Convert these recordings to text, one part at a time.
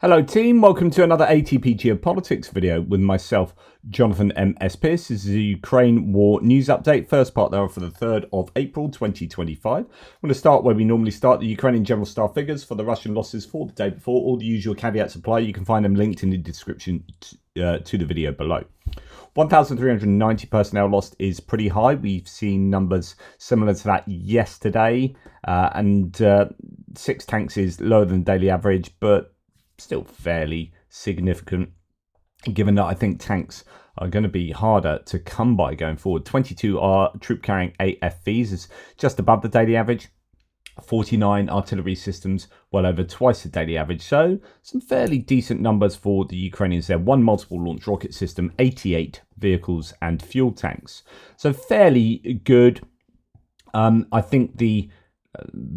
Hello team, welcome to another ATP Geopolitics video with myself, Jonathan M.S. Pearce. This is a Ukraine war news update, first part there for the 3rd of April 2025. I'm going to start where we normally start, the Ukrainian general staff figures for the Russian losses for the day before. All the usual caveats apply. You can find them linked in the description to the video below. 1,390 personnel lost is pretty high. We've seen numbers similar to that yesterday, and 6 tanks is lower than the daily average, but still fairly significant, given that I think tanks are going to be harder to come by going forward. 22 are troop-carrying AFVs, is just above the daily average. 49 artillery systems, well over twice the daily average. So some fairly decent numbers for the Ukrainians there. 1 multiple launch rocket system, 88 vehicles and fuel tanks. So fairly good. I think the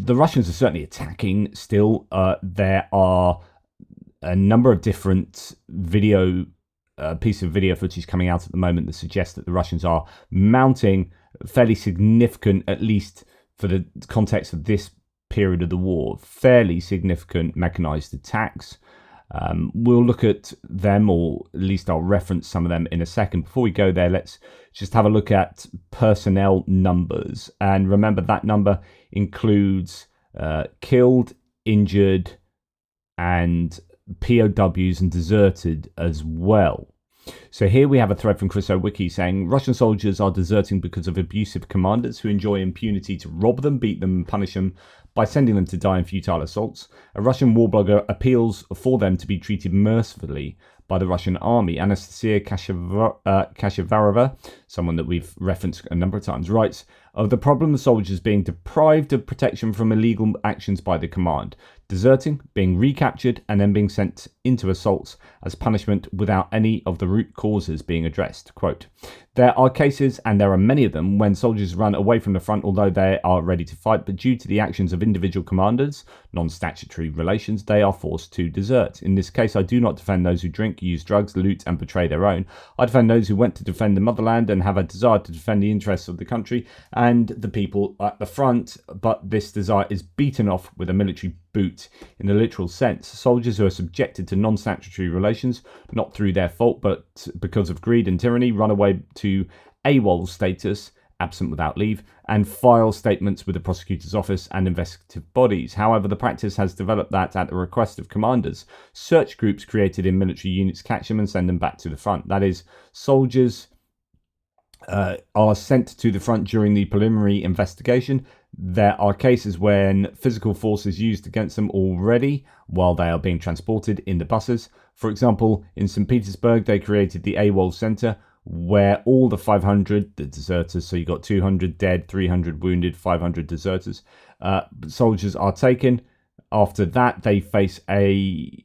Russians are certainly attacking still. There are a number of different pieces of video footage coming out at the moment that suggests that the Russians are mounting fairly significant, at least for the context of this period of the war, fairly significant mechanized attacks. We'll look at them, or at least I'll reference some of them in a second. Before we go there, let's just have a look at personnel numbers. And remember, that number includes killed, injured, and POWs and deserted as well. So here we have a thread from Chris Wiki saying Russian soldiers are deserting because of abusive commanders who enjoy impunity to rob them, beat them, and punish them by sending them to die in futile assaults. A Russian war blogger appeals for them to be treated mercifully by the Russian army. Anastasia Kashivarova, someone that we've referenced a number of times, writes of the problem of soldiers being deprived of protection from illegal actions by the command, deserting, being recaptured, and then being sent into assaults as punishment without any of the root causes being addressed. Quote, there are cases, and there are many of them, when soldiers run away from the front although they are ready to fight, but due to the actions of individual commanders, non-statutory relations, they are forced to desert. In this case, I do not defend those who drink, use drugs, loot, and betray their own. I defend those who went to defend the motherland and have a desire to defend the interests of the country and the people at the front, but this desire is beaten off with a military boot in the literal sense. Soldiers who are subjected to non-statutory relations, not through their fault, but because of greed and tyranny, run away to AWOL status, absent without leave, and file statements with the prosecutor's office and investigative bodies. However, the practice has developed that at the request of commanders, search groups created in military units catch them and send them back to the front. That is, soldiers are sent to the front during the preliminary investigation. There are cases when physical force is used against them already while they are being transported in the buses. For example, in St. Petersburg, they created the AWOL Center, where all the 500, the deserters, so you got 200 dead, 300 wounded, 500 deserters, soldiers are taken. After that, they face an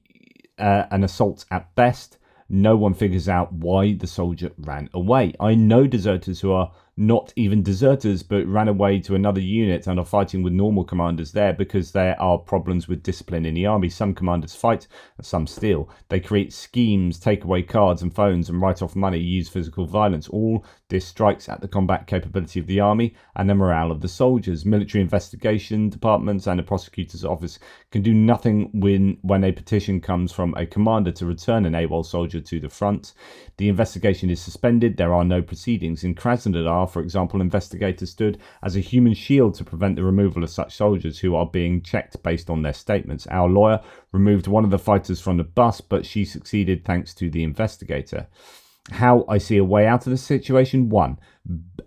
assault at best. No one figures out why the soldier ran away. I know deserters who are not even deserters, but ran away to another unit and are fighting with normal commanders there because there are problems with discipline in the army. Some commanders fight and some steal. They create schemes, take away cards and phones and write off money, use physical violence. All this strikes at the combat capability of the army and the morale of the soldiers. Military investigation departments and the prosecutor's office can do nothing when a petition comes from a commander to return an AWOL soldier to the front. The investigation is suspended. There are no proceedings. In Krasnodar, for example, investigators stood as a human shield to prevent the removal of such soldiers who are being checked based on their statements. Our lawyer removed one of the fighters from the bus, but she succeeded thanks to the investigator. How I see a way out of the situation: 1,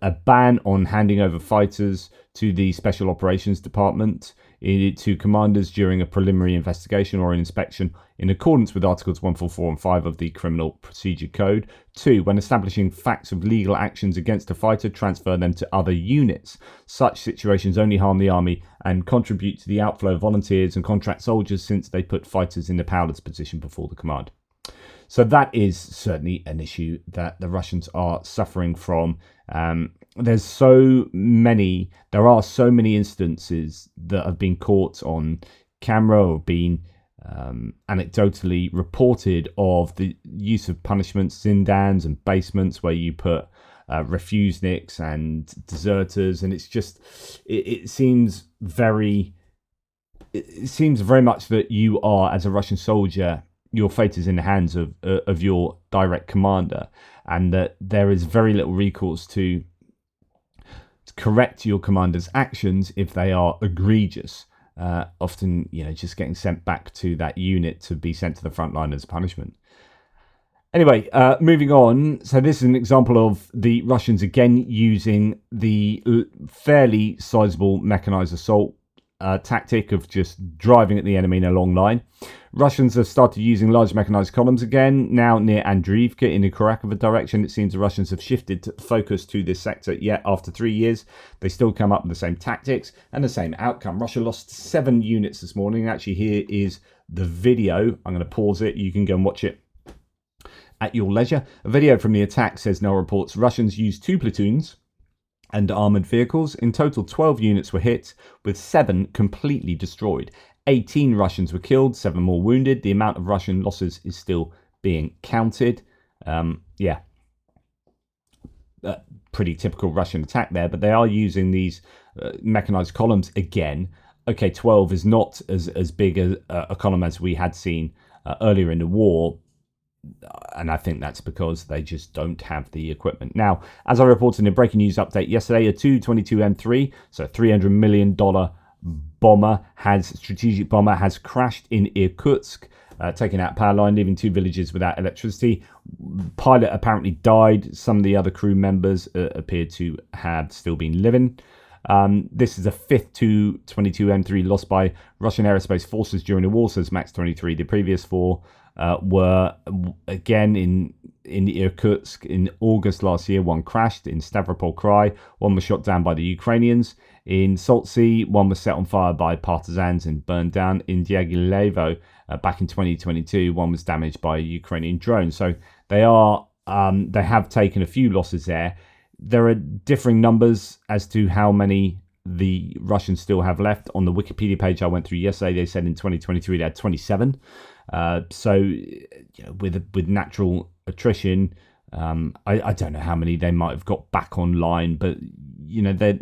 a ban on handing over fighters to the Special Operations Department to commanders during a preliminary investigation or an inspection in accordance with Articles 144 and 5 of the Criminal Procedure Code. 2, when establishing facts of legal actions against a fighter, transfer them to other units. Such situations only harm the army and contribute to the outflow of volunteers and contract soldiers, since they put fighters in the powerless position before the command. So that is certainly an issue that the Russians are suffering from. There are so many instances that have been caught on camera or been anecdotally reported of the use of punishments, zindans and basements where you put refuseniks and deserters, and it's just it seems very much that you are, as a Russian soldier, your fate is in the hands of your direct commander, and that there is very little recourse to correct your commander's actions if they are egregious. Often, just getting sent back to that unit to be sent to the front line as punishment. Anyway, moving on. So this is an example of the Russians again using the fairly sizable mechanized assault tactic of just driving at the enemy in a long line. Russians have started using large mechanized columns again, now near Andriivka in the Kharkiv direction. It seems the Russians have shifted focus to this sector, yet after 3 years, they still come up with the same tactics and the same outcome. Russia lost 7 units this morning. Actually, here is the video. I'm going to pause it. You can go and watch it at your leisure. A video from the attack says now reports Russians used 2 platoons and armoured vehicles. In total, 12 units were hit, with 7 completely destroyed. 18 Russians were killed, 7 more wounded. The amount of Russian losses is still being counted. Pretty typical Russian attack there, but they are using these mechanized columns again. Okay, 12 is not as big a column as we had seen earlier in the war, and I think that's because they just don't have the equipment. Now, as I reported in a breaking news update yesterday, a Tu-22M3, so $300 million strategic bomber has crashed in Irkutsk, taking out power line, leaving 2 villages without electricity. Pilot apparently died. Some of the other crew members appear to have still been living. This is the 5th Tu-22M3 lost by Russian aerospace forces during the war, says Max 23. The previous 4 were again in Irkutsk in August last year. 1 crashed in Stavropol Krai, 1 was shot down by the Ukrainians. In Salt Sea, 1 was set on fire by partisans and burned down. In Diaghilevo, back in 2022, 1 was damaged by a Ukrainian drone. So they have taken a few losses there. There are differing numbers as to how many the Russians still have left. On the Wikipedia page I went through yesterday, they said in 2023 they had 27. With natural attrition, I don't know how many they might have got back online, but they're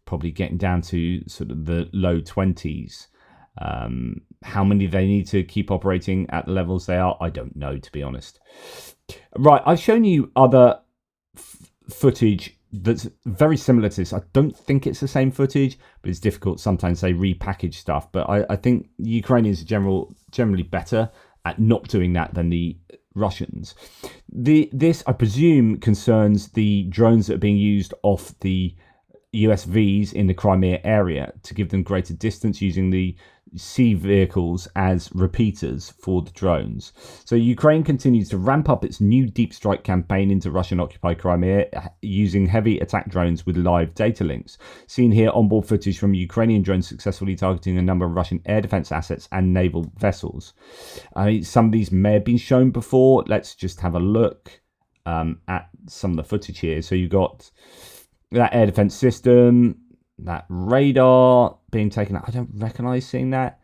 probably getting down to sort of the low 20s. How many they need to keep operating at the levels they are, I don't know, to be honest. Right, I've shown you other footage that's very similar to this. I don't think it's the same footage, but it's difficult. Sometimes they repackage stuff, but I think Ukrainians are generally better at not doing that than the Russians. This, I presume, concerns the drones that are being used off the USVs in the Crimea area to give them greater distance, using the sea vehicles as repeaters for the drones. So Ukraine continues to ramp up its new deep strike campaign into Russian-occupied Crimea using heavy attack drones with live data links. Seen here, onboard footage from Ukrainian drones successfully targeting a number of Russian air defense assets and naval vessels. Some of these may have been shown before. Let's just have a look at some of the footage here. So you've got that air defense system, that radar being taken out. I don't recognize seeing that.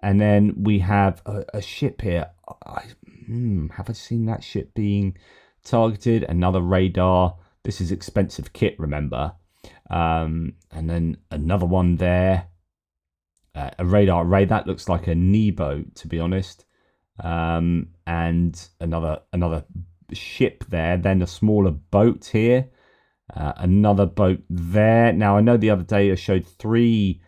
And then we have a ship here. Have I seen that ship being targeted? Another radar. This is expensive kit, remember. And then another one there. A radar array. That looks like a knee boat, to be honest. And another ship there. Then a smaller boat here. Another boat there. Now, I know the other day I showed 3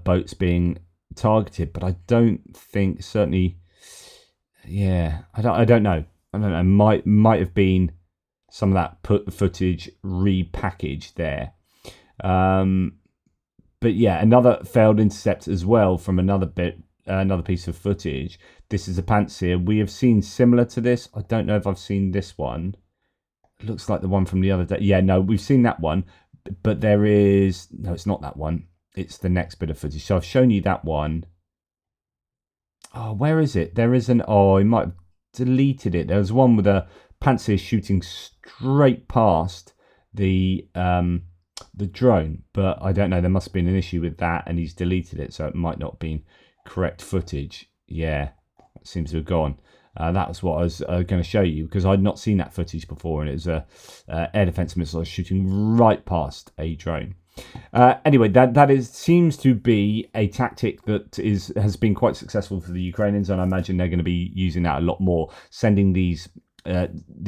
boats being targeted, but I don't think, certainly, I don't know. Might have been some of that footage repackaged there. But yeah, another failed intercept as well from another piece of footage. This is a Pantsir. We have seen similar to this. I don't know if I've seen this one. Looks like the one from the other day. Yeah, no, we've seen that one, but there is... No, it's not that one. It's the next bit of footage. So I've shown you that one. Oh, where is it? There is an... Oh, I might have deleted it. There was one with a Pantsir shooting straight past the drone, but I don't know. There must have been an issue with that, and he's deleted it, so it might not have been correct footage. Yeah, it seems to have gone. That was what I was going to show you, because I'd not seen that footage before, and it was a air defense missile shooting right past a drone. Anyway, that seems to be a tactic that has been quite successful for the Ukrainians, and I imagine they're going to be using that a lot more, sending these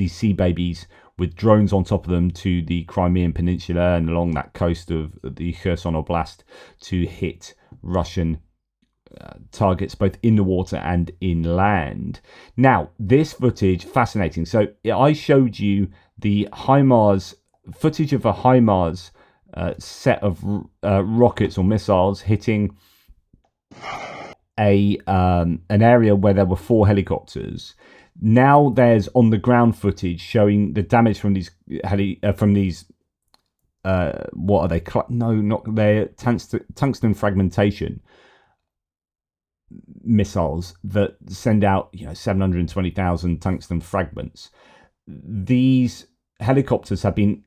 sea babies with drones on top of them to the Crimean Peninsula and along that coast of the Kherson Oblast to hit Russian targets both in the water and inland. Now, this footage, fascinating. So I showed you the HIMARS footage of a HIMARS set of rockets or missiles hitting an area where there were 4 helicopters. Now there's on the ground footage showing the damage from these what are they? They're tungsten fragmentation missiles that send out 720,000 tungsten fragments. These helicopters have been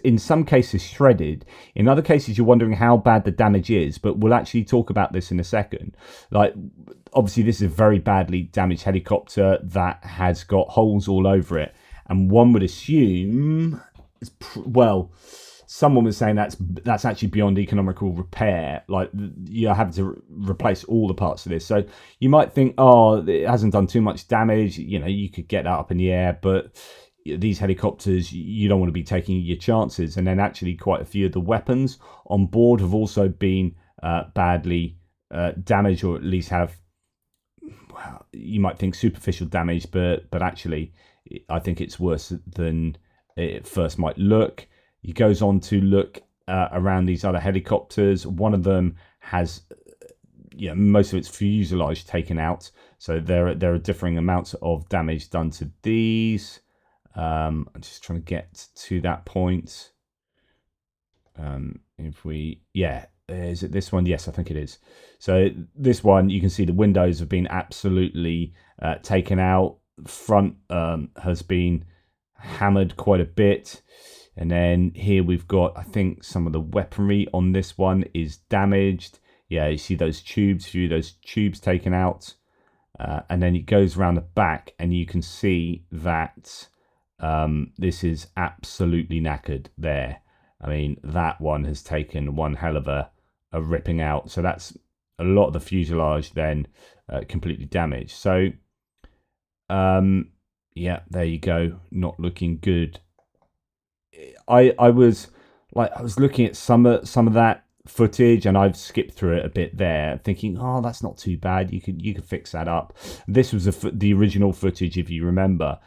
in some cases shredded. In other cases you're wondering how bad the damage is, but we'll actually talk about this in a second. Like, obviously this is a very badly damaged helicopter that has got holes all over it, and one would assume someone was saying that's actually beyond economical repair. Like, you're having to replace all the parts of this. So you might think, oh, it hasn't done too much damage. You could get that up in the air, but these helicopters, you don't want to be taking your chances. And then actually quite a few of the weapons on board have also been badly damaged, or at least have, well, you might think superficial damage, but actually I think it's worse than it first might look. He goes on to look around these other helicopters. One of them has most of its fuselage taken out. So there are differing amounts of damage done to these. I'm just trying to get to that point. Is it this one? Yes, I think it is. So this one, you can see the windows have been absolutely taken out. Front has been hammered quite a bit. And then here we've got, I think some of the weaponry on this one is damaged. Yeah, you see those tubes, a few of those tubes taken out. And then it goes around the back and you can see that this is absolutely knackered there. I mean, that one has taken one hell of a ripping out. So that's a lot of the fuselage then completely damaged. So, yeah, there you go. Not looking good. I was looking at some of that footage, and I've skipped through it a bit there, thinking, oh, that's not too bad. You could fix that up. This was the original footage, if you remember,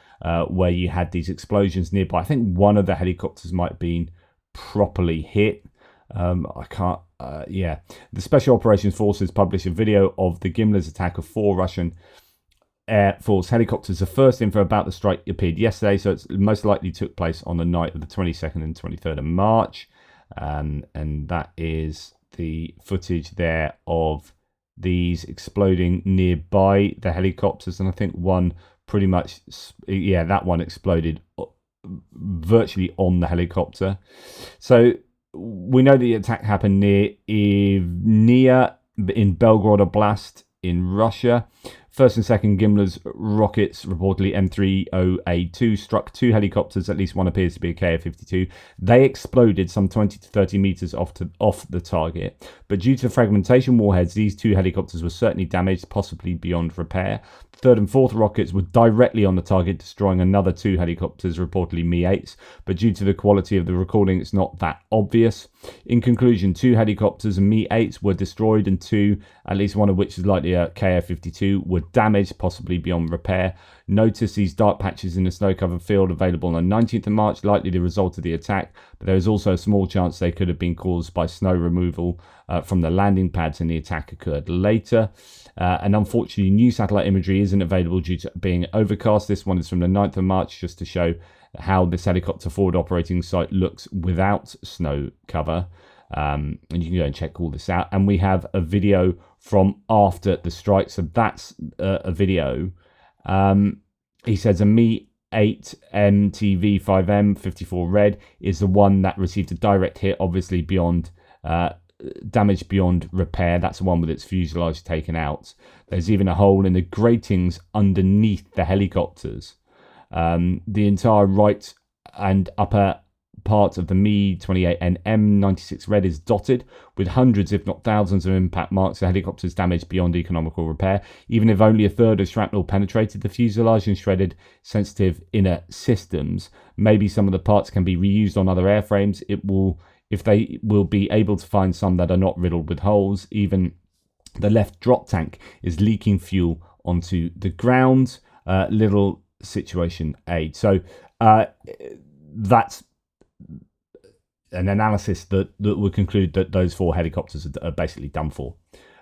where you had these explosions nearby. I think one of the helicopters might have been properly hit. The Special Operations Forces published a video of the Gimler's attack of 4 Russian Air Force helicopters. The first info about the strike appeared yesterday, so it most likely took place on the night of the 22nd and 23rd of March. And that is the footage there of these exploding nearby the helicopters. And I think one pretty much, that one exploded virtually on the helicopter. So we know the attack happened near Ivnia in Belgorod Oblast in Russia. First and second Gimler's rockets, reportedly M30A2, struck 2 helicopters. At least one appears to be a Kf-52. They exploded some 20 to 30 meters off the target. But due to fragmentation warheads, these 2 helicopters were certainly damaged, possibly beyond repair. Third and fourth rockets were directly on the target, destroying another 2 helicopters, reportedly Mi-8s. But due to the quality of the recording, it's not that obvious. In conclusion, 2 helicopters and Mi-8s were destroyed, and 2, at least one of which is likely a Kf-52, were damaged, possibly beyond repair. Notice these dark patches in the snow-covered field available on the 19th of March, likely the result of the attack, but there is also a small chance they could have been caused by snow removal from the landing pads, and the attack occurred later. And unfortunately, new satellite imagery isn't available due to being overcast. This one is from the 9th of March, just to show how this helicopter forward operating site looks without snow cover. And you can go and check all this out. And we have a video from after the strike. So that's a video. He says a Mi-8 MTV-5M 54 Red is the one that received a direct hit, obviously beyond damage beyond repair. That's the one with its fuselage taken out. There's even a hole in the gratings underneath the helicopters. The entire right and upper part of the Mi-28 and M96 Red is dotted with hundreds, if not thousands, of impact marks of helicopters damaged beyond economical repair. Even if only a third of shrapnel penetrated the fuselage and shredded sensitive inner systems, maybe some of the parts can be reused on other airframes. If they will be able to find some that are not riddled with holes. Even the left drop tank is leaking fuel onto the ground. Little situation aid. So that's an analysis that would conclude that those 4 helicopters are basically done for,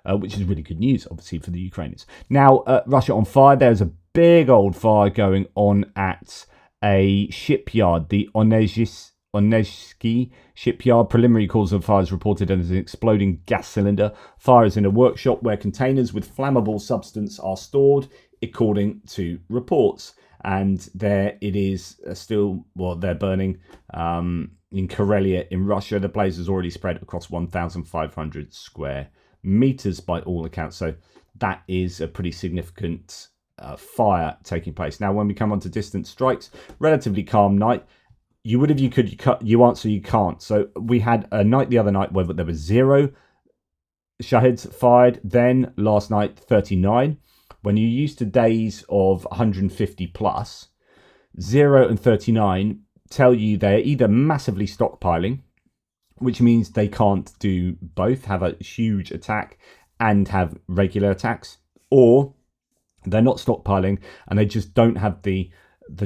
which is really good news, obviously, for the Ukrainians. Now, Russia on fire. There's a big old fire going on at a shipyard, the Onezhsky shipyard. Preliminary cause of fire is reported as an exploding gas cylinder. Fire is in a workshop where containers with flammable substance are stored, according to reports. And there it is still, well, they're burning in Karelia in Russia. The blaze has already spread across 1,500 square meters by all accounts. So that is a pretty significant fire taking place. Now, when we come on to distant strikes, relatively calm night. You would if you could, you answer, you can't. So we had a night the other night where there was 0 Shahids fired. Then last night, 39. When you're used to days of 150 plus, 0 and 39 tell you they're either massively stockpiling, which means they can't do both, have a huge attack and have regular attacks, or they're not stockpiling and they just don't have the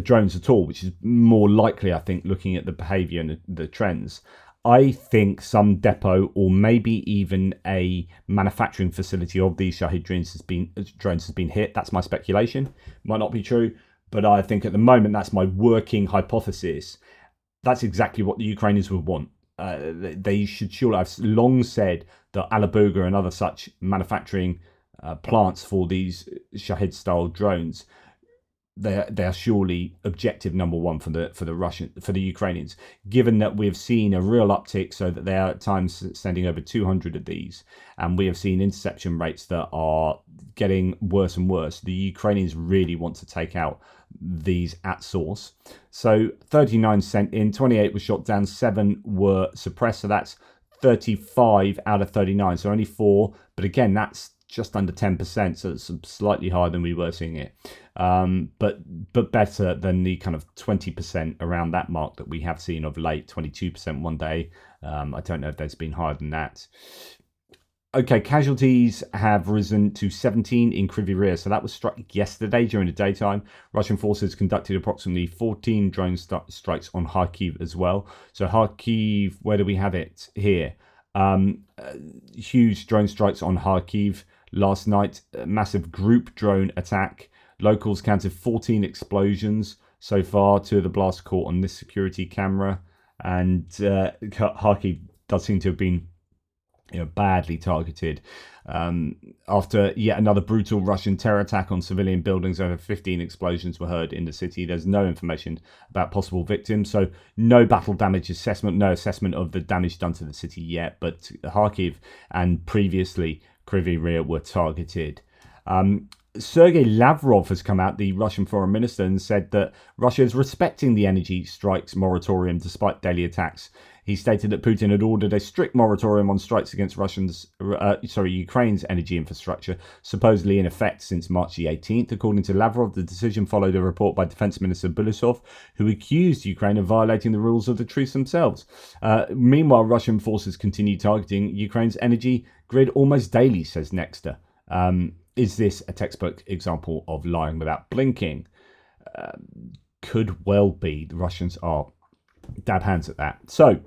drones at all, which is more likely, I think, looking at the behavior and the trends. I think some depot or maybe even a manufacturing facility of these Shahid drones has been hit. That's my speculation. Might not be true, but I think at the moment that's my working hypothesis. That's exactly what the Ukrainians would want. They should surely. I've long said that Alabuga and other such manufacturing plants for these Shahid-style drones, they are surely objective number one for the Ukrainians, given that we've seen a real uptick, so that they are at times sending over 200 of these, and we have seen interception rates that are getting worse and worse. The Ukrainians really want to take out these at source. So 39 sent in, 28 was shot down, 7 were suppressed, so that's 35 out of 39, so only 4, but again, that's just under 10%, so it's slightly higher than we were seeing it, but better than the kind of 20% around that mark that we have seen of late. 22% one day. I don't know if there's been higher than that. Okay, casualties have risen to 17 in Kryvyi Rih, so that was struck yesterday during the daytime. Russian forces conducted approximately 14 drone strikes on Kharkiv as well. So Kharkiv, where do we have it? Here. Huge drone strikes on Kharkiv last night. A massive group drone attack. Locals counted 14 explosions so far. 2 of the blasts caught on this security camera, and Kharkiv does seem to have been badly targeted after yet another brutal Russian terror attack on civilian buildings. Over 15 explosions were heard in the city. There's no information about possible victims, so no battle damage assessment, no assessment of the damage done to the city yet, but Kharkiv and previously Kryvyi Rih were targeted. Sergei Lavrov has come out, the Russian foreign minister, and said that Russia is respecting the energy strikes moratorium despite daily attacks. He stated that Putin had ordered a strict moratorium on strikes against Ukraine's energy infrastructure, supposedly in effect since March the 18th. According to Lavrov, the decision followed a report by Defense Minister Borisov, who accused Ukraine of violating the rules of the truce themselves. Meanwhile, Russian forces continue targeting Ukraine's energy grid almost daily, says Nexter. Is this a textbook example of lying without blinking? Could well be. The Russians are dab hands at that. So,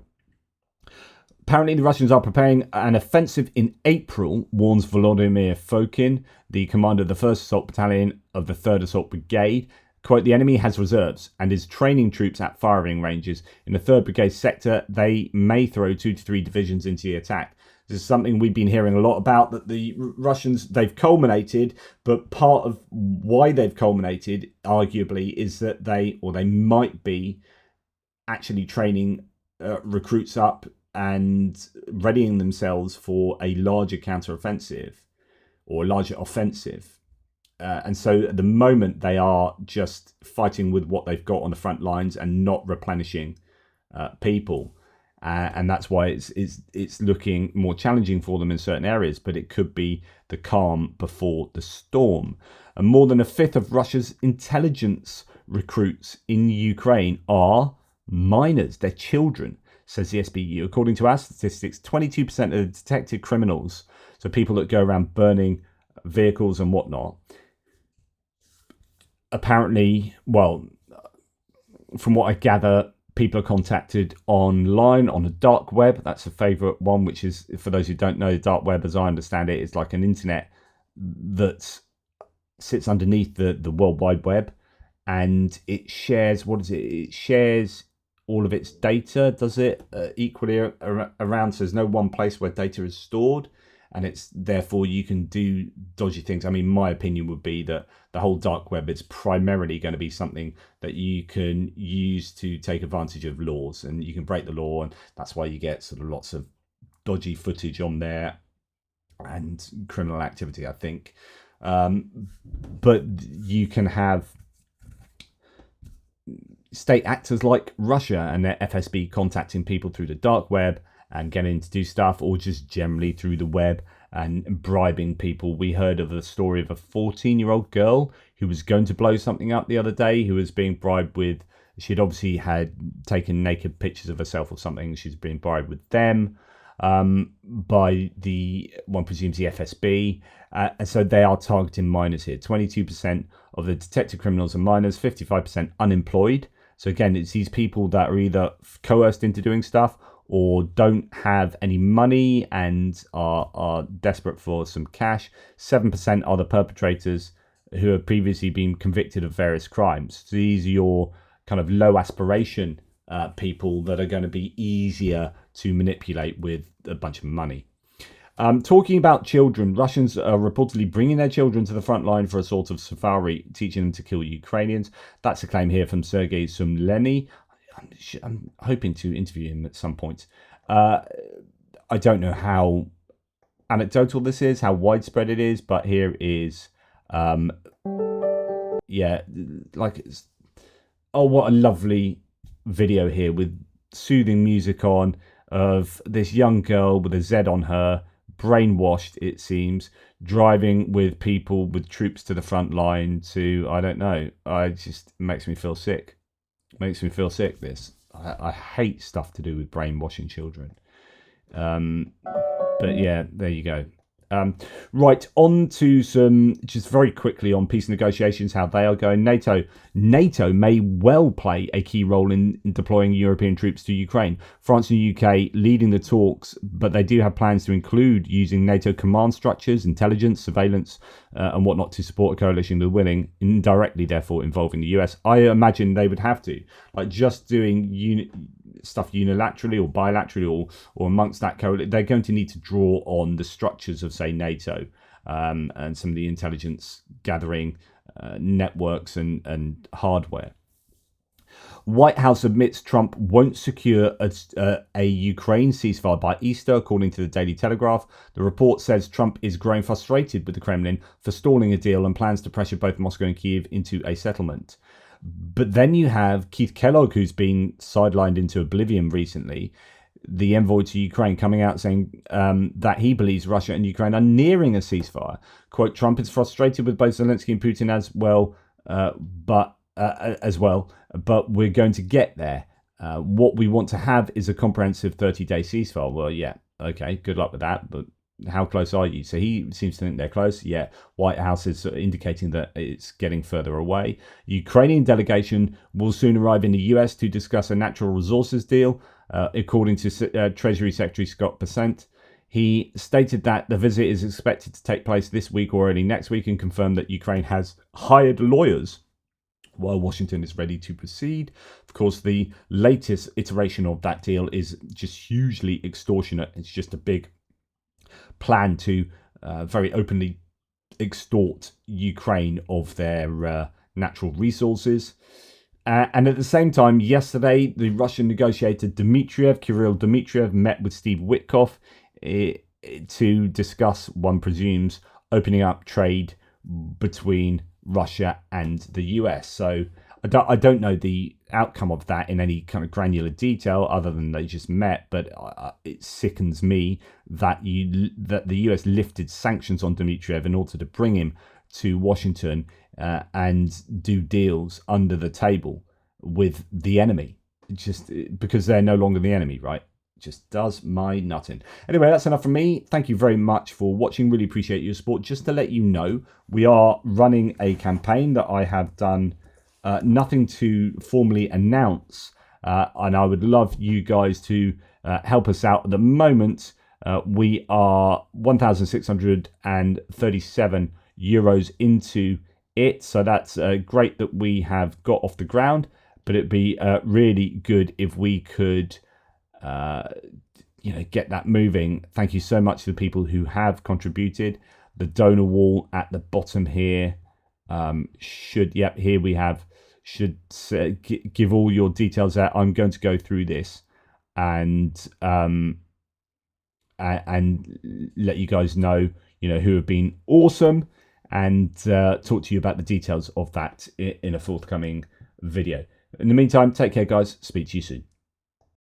apparently the Russians are preparing an offensive in April, warns Volodymyr Fokin, the commander of the 1st Assault Battalion of the 3rd Assault Brigade. Quote, the enemy has reserves and is training troops at firing ranges. In the 3rd Brigade sector, they may throw 2 to 3 divisions into the attack. This is something we've been hearing a lot about, that the Russians, they've culminated, but part of why they've culminated, arguably, is that they might be actually training recruits up and readying themselves for a larger counteroffensive or a larger offensive. And so at the moment, they are just fighting with what they've got on the front lines and not replenishing people. And that's why it's looking more challenging for them in certain areas, but it could be the calm before the storm. And more than a fifth of Russia's intelligence recruits in Ukraine are minors. They're children, says the SBU. According to our statistics, 22% of the detected criminals, so people that go around burning vehicles and whatnot, apparently, well, from what I gather, people are contacted online on the dark web. That's a favorite one, which is, for those who don't know, the dark web, as I understand it, is like an internet that sits underneath the World Wide Web, and it shares, what is it? It shares all of its data, does it, equally around. So there's no one place where data is stored, and it's therefore you can do dodgy things. I mean, my opinion would be that the whole dark web is primarily going to be something that you can use to take advantage of laws, and you can break the law, and that's why you get sort of lots of dodgy footage on there and criminal activity, I think. But you can have state actors like Russia and their FSB contacting people through the dark web and getting to do stuff, or just generally through the web and bribing people. We heard of the story of a 14-year-old girl who was going to blow something up the other day, who was being bribed with, she'd obviously had taken naked pictures of herself or something. She's being bribed with them by the, one presumes, the FSB. And so they are targeting minors here. 22% of the detected criminals are minors, 55% unemployed. So again, it's these people that are either coerced into doing stuff or don't have any money and are desperate for some cash. 7% are the perpetrators who have previously been convicted of various crimes. So these are your kind of low aspiration people that are going to be easier to manipulate with a bunch of money. Talking about children, Russians are reportedly bringing their children to the front line for a sort of safari, teaching them to kill Ukrainians. That's a claim here from Sergei Sumleny. I'm hoping to interview him at some point. I don't know how anecdotal this is, how widespread it is, but here is, yeah, like, oh, what a lovely video here with soothing music on of this young girl with a Z on her, brainwashed, it seems, driving with people, with troops to the front line to, I don't know, it makes me feel sick. Makes me feel sick, this. I hate stuff to do with brainwashing children. But yeah, there you go. Right, on to some, just very quickly on peace negotiations, how they are going. NATO may well play a key role in deploying European troops to Ukraine. France and UK leading the talks, but they do have plans to include using NATO command structures, intelligence, surveillance, and whatnot to support a coalition of the willing, indirectly therefore involving the US. I imagine they would have to, like, just doing stuff unilaterally or bilaterally or amongst that coalition. They're going to need to draw on the structures of, say, NATO and some of the intelligence gathering networks and hardware. White House admits Trump won't secure a Ukraine ceasefire by Easter, according to the Daily Telegraph. The report says Trump is growing frustrated with the Kremlin for stalling a deal and plans to pressure both Moscow and Kyiv into a settlement. But then you have Keith Kellogg, who's been sidelined into oblivion recently, the envoy to Ukraine, coming out saying that he believes Russia and Ukraine are nearing a ceasefire. Quote, Trump is frustrated with both Zelensky and Putin as well, but we're going to get there. What we want to have is a comprehensive 30-day ceasefire. Well, yeah, okay, good luck with that, but how close are you? So he seems to think they're close. Yeah, White House is indicating that it's getting further away. Ukrainian delegation will soon arrive in the US to discuss a natural resources deal, according to Treasury Secretary Scott Bessent. He stated that the visit is expected to take place this week or early next week, and confirmed that Ukraine has hired lawyers while Washington is ready to proceed. Of course, the latest iteration of that deal is just hugely extortionate. It's just a big plan to very openly extort Ukraine of their natural resources. And at the same time, yesterday, the Russian negotiator Kirill Dmitriev, met with Steve Witkoff to discuss, one presumes, opening up trade between Russia and the US. So I don't know the outcome of that in any kind of granular detail, other than they just met. But it sickens me that the US lifted sanctions on Dmitriev in order to bring him to Washington and do deals under the table with the enemy, just because they're no longer the enemy, right? Just does my nutting. Anyway, that's enough from me. Thank you very much for watching. Really appreciate your support. Just to let you know, we are running a campaign that I have done nothing to formally announce, and I would love you guys to help us out. At the moment, we are 1,637 euros into it, so that's great that we have got off the ground, but it'd be really good if we could get that moving. Thank you so much to the people who have contributed. The donor wall at the bottom here should give all your details out. I'm going to go through this and let you guys know, who have been awesome, and talk to you about the details of that in a forthcoming video. In the meantime, take care, guys. Speak to you soon.